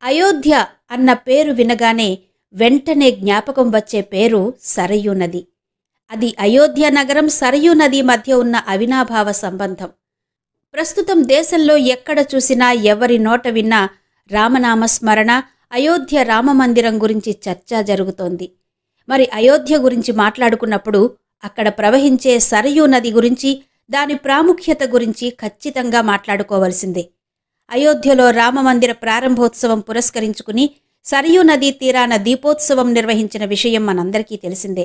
అయోధ్య అన్న పేరు వినగానే వెంటనే జ్ఞాపకం వచ్చే పేరు సరయూ నది. అది అయోధ్య నగరం, సరయూ నది మధ్య ఉన్న అవినాభావ సంబంధం. ప్రస్తుతం దేశంలో ఎక్కడ చూసినా, ఎవరి నోట విన్నా రామనామస్మరణ, అయోధ్య రామమందిరం గురించి చర్చ జరుగుతోంది. మరి అయోధ్య గురించి మాట్లాడుకున్నప్పుడు అక్కడ ప్రవహించే సరయూ నది గురించి, దాని ప్రాముఖ్యత గురించి ఖచ్చితంగా మాట్లాడుకోవలసిందే. అయోధ్యలో రామమందిర ప్రారంభోత్సవం పురస్కరించుకుని సరయూ నదీ తీరాన దీపోత్సవం నిర్వహించిన విషయం మనందరికీ తెలిసిందే.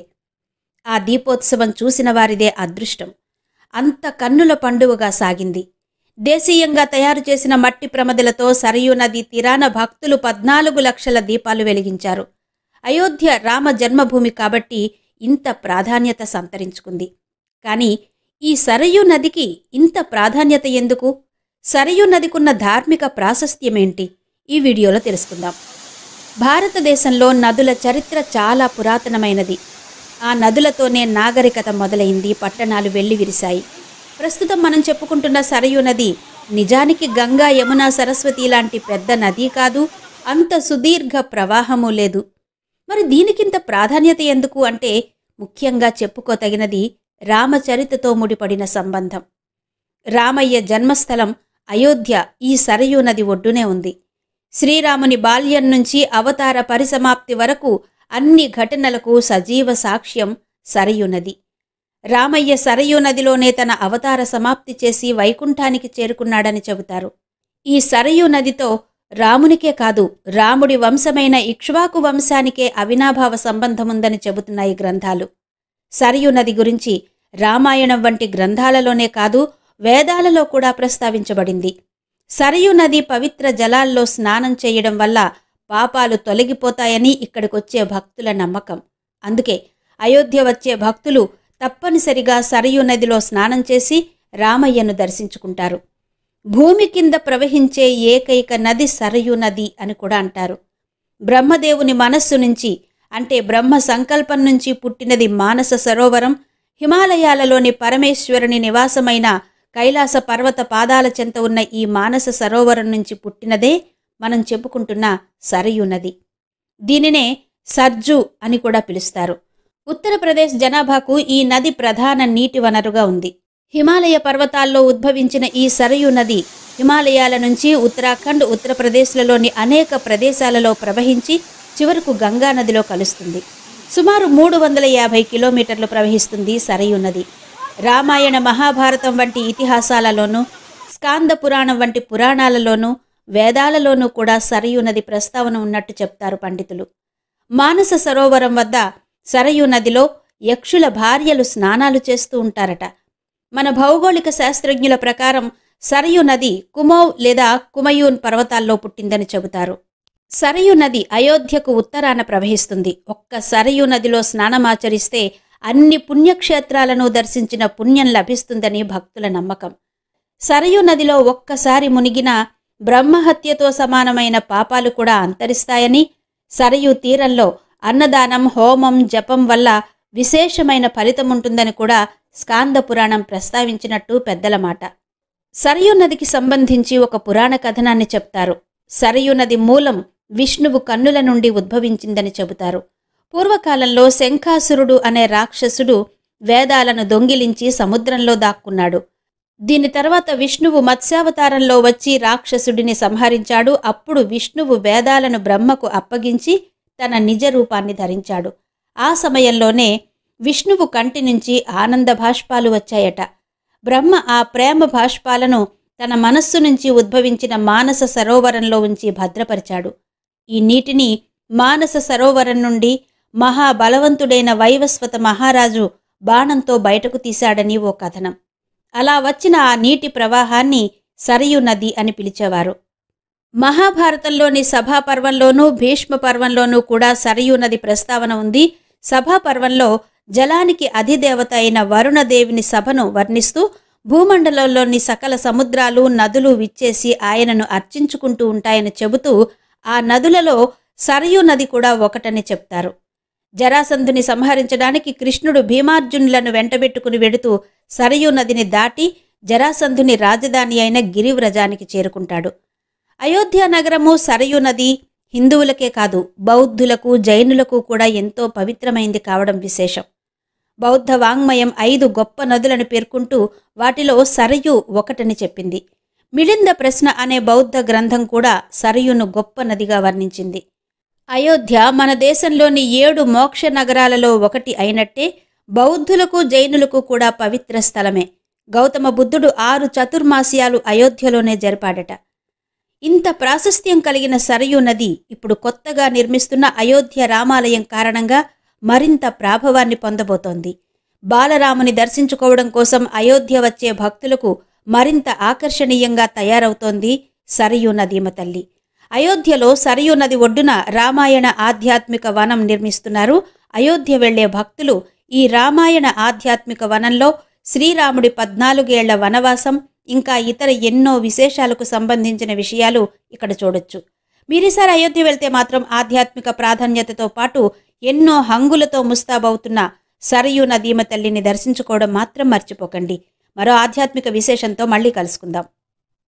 ఆ దీపోత్సవం చూసిన వారిదే అదృష్టం. అంత కన్నుల పండువగా సాగింది. దేశీయంగా తయారు చేసిన మట్టి ప్రమదలతో సరయూ నదీ తీరాన భక్తులు 14 లక్షల దీపాలు వెలిగించారు. అయోధ్య రామ జన్మభూమి కాబట్టి ఇంత ప్రాధాన్యత సంతరించుకుంది. కానీ ఈ సరయూ నదికి ఇంత ప్రాధాన్యత ఎందుకు? సరయూ నదికున్న ధార్మిక ప్రాశస్త్యమేంటి? ఈ వీడియోలో తెలుసుకుందాం. భారతదేశంలో నదుల చరిత్ర చాలా పురాతనమైనది. ఆ నదులతోనే నాగరికత మొదలైంది, పట్టణాలు వెల్లివిరిశాయి. ప్రస్తుతం మనం చెప్పుకుంటున్న సరయూ నది నిజానికి గంగా, యమున, సరస్వతి లాంటి పెద్ద నది కాదు. అంత సుదీర్ఘ ప్రవాహము లేదు. మరి దీనికింత ప్రాధాన్యత ఎందుకు అంటే ముఖ్యంగా చెప్పుకోతగినది రామచరితతో ముడిపడిన సంబంధం. రామయ్య జన్మస్థలం అయోధ్య ఈ సరయూ నది ఒడ్డునే ఉంది. శ్రీరాముని బాల్యం నుంచి అవతార పరిసమాప్తి వరకు అన్ని ఘటనలకు సజీవ సాక్ష్యం సరయూ నది. రామయ్య సరయూ నదిలోనే తన అవతార సమాప్తి చేసి వైకుంఠానికి చేరుకున్నాడని చెబుతారు. ఈ సరయూ నదితో రామునికే కాదు, రాముడి వంశమైన ఇక్ష్వాకు వంశానికే అవినాభావ సంబంధముందని చెబుతున్నాయి గ్రంథాలు. సరయూ నది గురించి రామాయణం వంటి గ్రంథాలలోనే కాదు, వేదాలలో కూడా ప్రస్తావించబడింది. సరయూ నది పవిత్ర జలాల్లో స్నానం చేయడం వల్ల పాపాలు తొలగిపోతాయని ఇక్కడికొచ్చే భక్తుల నమ్మకం. అందుకే అయోధ్య వచ్చే భక్తులు తప్పనిసరిగా సరయూ నదిలో స్నానం చేసి రామయ్యను దర్శించుకుంటారు. భూమి కింద ప్రవహించే ఏకైక నది సరయూ నది అని కూడా అంటారు. బ్రహ్మదేవుని మనస్సు నుంచి, అంటే బ్రహ్మ సంకల్పం నుంచి పుట్టినది మానస సరోవరం. హిమాలయాలలోని పరమేశ్వరుని నివాసమైన కైలాస పర్వత పాదాల చెంత ఉన్న ఈ మానస సరోవరం నుంచి పుట్టినదే మనం చెప్పుకుంటున్న సరయూ నది. దీనినే సర్జు అని కూడా పిలుస్తారు. ఉత్తరప్రదేశ్ జనాభాకు ఈ నది ప్రధాన నీటి వనరుగా ఉంది. హిమాలయ పర్వతాల్లో ఉద్భవించిన ఈ సరయూ నది హిమాలయాల నుంచి ఉత్తరాఖండ్, ఉత్తరప్రదేశ్లలోని అనేక ప్రదేశాలలో ప్రవహించి చివరకు గంగా నదిలో కలుస్తుంది. సుమారు 350 కిలోమీటర్లు ప్రవహిస్తుంది సరయూ నది. రామాయణ, మహాభారతం వంటి ఇతిహాసాలలోనూ, స్కాంద పురాణం వంటి పురాణాలలోనూ, వేదాలలోనూ కూడా సరయూ నది ప్రస్తావన ఉన్నట్టు చెప్తారు పండితులు. మానస సరోవరం వద్ద సరయూ నదిలో యక్షుల భార్యలు స్నానాలు చేస్తూ ఉంటారట. మన భౌగోళిక శాస్త్రజ్ఞుల ప్రకారం సరయూ నది కుమౌ లేదా కుమయూన్ పర్వతాల్లో పుట్టిందని చెబుతారు. సరయూ నది అయోధ్యకు ఉత్తరాన ప్రవహిస్తుంది. ఒక్క సరయూ నదిలో స్నానమాచరిస్తే అన్ని పుణ్యక్షేత్రాలను దర్శించిన పుణ్యం లభిస్తుందని భక్తుల నమ్మకం. సరయూ నదిలో ఒక్కసారి మునిగినా బ్రహ్మహత్యతో సమానమైన పాపాలు కూడా అంతరిస్తాయని, సరయూ తీరంలో అన్నదానం, హోమం, జపం వల్ల విశేషమైన ఫలితముంటుందని కూడా స్కాంద పురాణం ప్రస్తావించినట్టు పెద్దల మాట. సరయూ నదికి సంబంధించి ఒక పురాణ కథనాన్ని చెప్తారు. సరయూ నది మూలం విష్ణువు కన్నుల నుండి ఉద్భవించిందని చెబుతారు. పూర్వకాలంలో శంఖాసురుడు అనే రాక్షసుడు వేదాలను దొంగిలించి సముద్రంలో దాక్కున్నాడు. దీని తర్వాత విష్ణువు మత్స్యావతారంలో వచ్చి రాక్షసుడిని సంహరించాడు. అప్పుడు విష్ణువు వేదాలను బ్రహ్మకు అప్పగించి తన నిజ రూపాన్ని ధరించాడు. ఆ సమయంలోనే విష్ణువు కంటి నుంచి ఆనంద భాష్పాలు వచ్చాయట. బ్రహ్మ ఆ ప్రేమ భాష్పాలను తన మనస్సు నుంచి ఉద్భవించిన మానస సరోవరంలో ఉంచి భద్రపరిచాడు. ఈ నీటిని మానస సరోవరం నుండి మహాబలవంతుడైన వైవస్వత మహారాజు బాణంతో బయటకు తీశాడని ఓ కథనం. అలా వచ్చిన ఆ నీటి ప్రవాహాన్ని సరయూ నది అని పిలిచేవారు. మహాభారతంలోని సభాపర్వంలోనూ, భీష్మ పర్వంలోనూ కూడా సరయూ నది ప్రస్తావన ఉంది. సభాపర్వంలో జలానికి అధిదేవత అయిన వరుణదేవిని సభను వర్ణిస్తూ భూమండలంలోని సకల సముద్రాలు, నదులు విచ్చేసి ఆయనను అర్చించుకుంటూ ఉంటాయని చెబుతూ ఆ నదులలో సరయూ నది కూడా ఒకటని చెప్తారు. జరాసంధుని సంహరించడానికి కృష్ణుడు భీమార్జునులను వెంటబెట్టుకుని వెడుతూ సరయూ నదిని దాటి జరాసంధుని రాజధాని అయిన గిరివ్రజానికి చేరుకుంటాడు. అయోధ్య నగరము, సరయూ నది హిందువులకే కాదు బౌద్ధులకు, జైనులకు కూడా ఎంతో పవిత్రమైంది కావడం విశేషం. బౌద్ధ వాంగ్మయం 5 గొప్ప నదులను పేర్కొంటూ వాటిలో సరయూ ఒకటని చెప్పింది. మిళింద ప్రశ్న అనే బౌద్ధ గ్రంథం కూడా సరయూను గొప్ప నదిగా వర్ణించింది. అయోధ్య మన దేశంలోని 7 మోక్ష నగరాలలో ఒకటి అయినట్టే బౌద్ధులకు, జైనులకు కూడా పవిత్ర స్థలమే. గౌతమ బుద్ధుడు 6 చతుర్మాస్యాలు అయోధ్యలోనే జరిపాడట. ఇంత ప్రాశస్త్యం కలిగిన సరయూ నది ఇప్పుడు కొత్తగా నిర్మిస్తున్న అయోధ్య రామాలయం కారణంగా మరింత ప్రాభవాన్ని పొందబోతోంది. బాలరాముని దర్శించుకోవడం కోసం అయోధ్య వచ్చే భక్తులకు మరింత ఆకర్షణీయంగా తయారవుతోంది సరయూ నదీమ తల్లి. అయోధ్యలో సరయూ నది ఒడ్డున రామాయణ ఆధ్యాత్మిక వనం నిర్మిస్తున్నారు. అయోధ్య వెళ్లే భక్తులు ఈ రామాయణ ఆధ్యాత్మిక వనంలో శ్రీరాముడి 14 ఏళ్ల వనవాసం, ఇంకా ఇతర ఎన్నో విశేషాలకు సంబంధించిన విషయాలు ఇక్కడ చూడొచ్చు. మీరీసారి అయోధ్య వెళ్తే మాత్రం ఆధ్యాత్మిక ప్రాధాన్యతతో పాటు ఎన్నో హంగులతో ముస్తాబవుతున్న సరయూ నదీమ తల్లిని దర్శించుకోవడం మాత్రం మర్చిపోకండి. మరో ఆధ్యాత్మిక విశేషంతో మళ్ళీ కలుసుకుందాం.